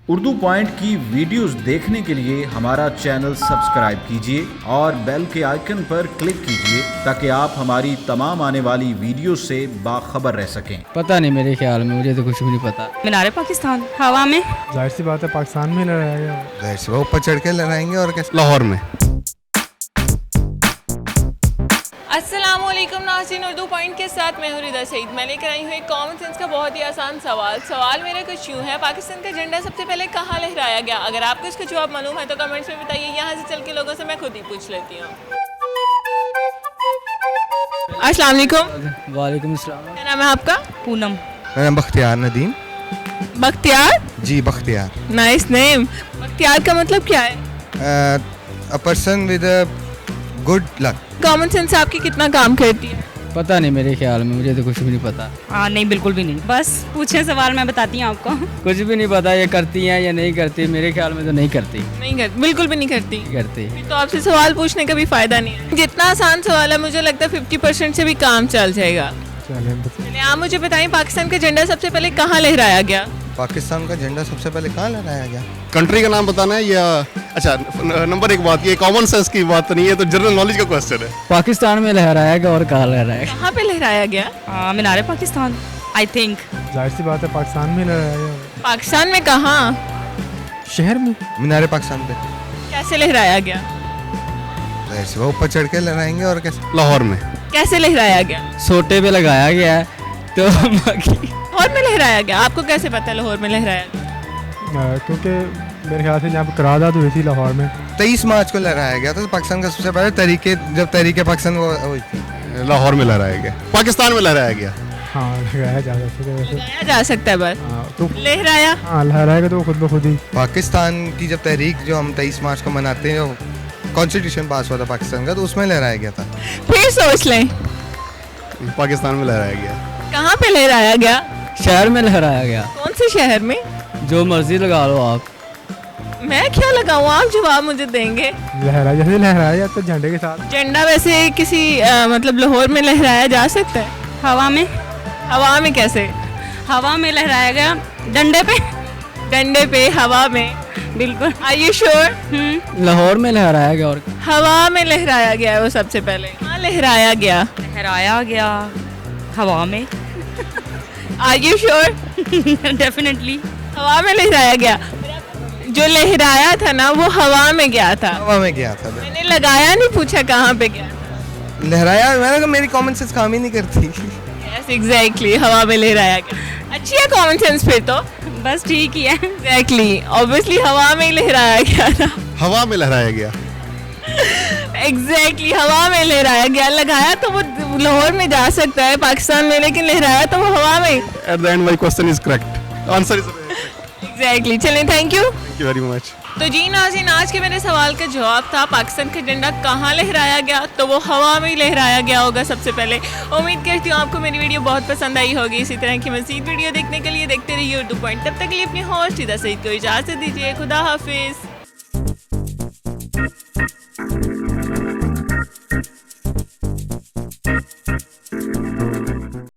Urdu point की videos देखने के लिए हमारा चैनल सब्सक्राइब कीजिए और बेल के आइकन पर क्लिक कीजिए ताकि आप हमारी तमाम आने वाली वीडियो से बाखबर रह सकें। पता नहीं, मेरे ख्याल में मुझे तो कुछ भी नहीं पता। मीनारे पाकिस्तान हवा में, जाहिर सी बात है पाकिस्तान में लड़ाएगा। जाहिर सी ऊपर चढ़ के लड़ाएंगे और कैसे लाहौर में। अस्सलामुअलैकुम नाज़रीन, उर्दू पॉइंट के साथ मैं हूं रिदा सईद। मैं लेकर आई हूं एक कॉमन सेंस का बहुत ही आसान सवाल मेरा कुछ यूँ है, पाकिस्तान का झंडा सबसे पहले कहाँ लहराया गया? अगर आपको इसका जवाब मालूम है तो कमेंट्स में बताइए। यहाँ से चल के लोगों से मैं खुद ही पूछ लेती हूँ। अस्सलाम वालेकुम। वालेकुम अस्सलाम। क्या नाम है आपका? पूनम। मेरा नाम बख्तियार नदीम। बख्तियार? जी बख्तियार। Nice name. बख्तियार का मतलब क्या है? A person with good luck. Common sense आपकी कितना काम करती है? पता नहीं, मेरे ख्याल में मुझे तो कुछ भी नहीं पता। हाँ नहीं, बिल्कुल भी नहीं। बस पूछे सवाल, मैं बताती हूँ आपको। कुछ भी नहीं पता, ये करती हैं या नहीं करती। मेरे ख्याल में तो नहीं करती। नहीं करती, बिल्कुल भी नहीं करती। करती तो आपसे सवाल पूछने का भी फायदा नहीं है। जितना आसान सवाल है मुझे लगता है 50% से भी काम चल जाएगा। चलिए आप मुझे बताएं, पाकिस्तान का झंडा सबसे पहले कहाँ लहराया गया? पाकिस्तान का झंडा सबसे पहले कहाँ लहराया गया? कंट्री का नाम बताना है या अच्छा नंबर एक बात, ये कॉमन सेंस की बात नहीं है, तो जनरल नॉलेज का क्वेश्चन है। पाकिस्तान में लहराया गया और कहाँ लहराया गया? कहाँ पे लहराया गया? मीनारे पाकिस्तान, आई थिंक। जाहिर सी बात है पाकिस्तान में लड़ाएगा। पाकिस्तान में कहाँ? शहर में। मीनारे पाकिस्तान पे। कैसे लहराया गया? जाहिर सी ऊपर चढ़ के लड़ाएंगे और कैसे लाहौर में। कैसे लहराया गया? सोटे पे लगाया गया है तो बाकी लाहौर में लहराया गया। आपको कैसे पता है लाहौर में लहराया गया? क्योंकि मेरे ख्याल से यहाँ पर करारदाद हुई थी लाहौर में। 23 मार्च को लहराया गया था पाकिस्तान का सबसे पहले जब तहरीके पाकिस्तान हुई थी। लाहौर में लहराया गया, पाकिस्तान में लहराया गया। हाँ लगाया जा सकता है वैसे। लगाया जा सकता है बस। हाँ तो लहराया? हाँ लहराएगा तो खुद ब खुद ही। पाकिस्तान की जब तहरीक जो हम 23 मार्च को मनाते हैं, कॉन्स्टिट्यूशन पास हुआ था पाकिस्तान का, तो उसमें लहराया गया था। फिर सोच लें, पाकिस्तान में लहराया गया। कहाँ पे लहराया गया? शहर में लहराया गया। कौन से शहर में? जो मर्जी लगा लो आप। मैं क्या लगाऊं, आप जवाब मुझे देंगे। लहराया जैसे लहराया जाता है झंडे के साथ। झंडा वैसे किसी मतलब लाहौर में लहराया जा सकता है? हवा में। हवा में कैसे? हवा में लहराया गया, डंडे पे। डंडे पे, हवा में? बिल्कुल। Are you sure? लाहौर में लहराया गया और हवा में लहराया गया है वो सबसे पहले। कहाँ लहराया गया? लहराया गया हवा में। Are you sure? डेफिनेटली। हवा में लहराया गया। जो लहराया था ना वो हवा में गया था। हवा में गया था। मैंने लगाया नहीं, पूछा कहाँ पे गया। लहराया, मैंने कहा मेरी कॉमन सेंस काम ही नहीं करती। यस एग्जैक्टली, हवा में लहराया गया। अच्छी है कॉमन सेंस फिर तो। बस ठीक ही है। एग्जैक्टली, ऑब्वियसली हवा में ही लहराया गया था। हवा में लहराया गया। एग्जैक्टली, हवा में लहराया गया। लगाया तो वो लाहौर में जा सकता है पाकिस्तान में, लेकिन लहराया तो वो हवा में। At the end my question is correct, answer is exactly. चलें, थैंक यू वेरी मच। तो जी नाज़रीन, आज के मेरे सवाल का जवाब था पाकिस्तान का झंडा कहाँ लहराया गया, तो वो हवा में ही लहराया गया होगा सबसे पहले। उम्मीद करती हूँ आपको मेरी वीडियो बहुत पसंद आई होगी। इसी तरह की मज़ीद वीडियो देखने के लिए देखते रहिए उर्दू पॉइंट। तब तक के लिए अपनी होस्ट रिदा सईद को इजाज़त दीजिए। खुदा हाफिज़।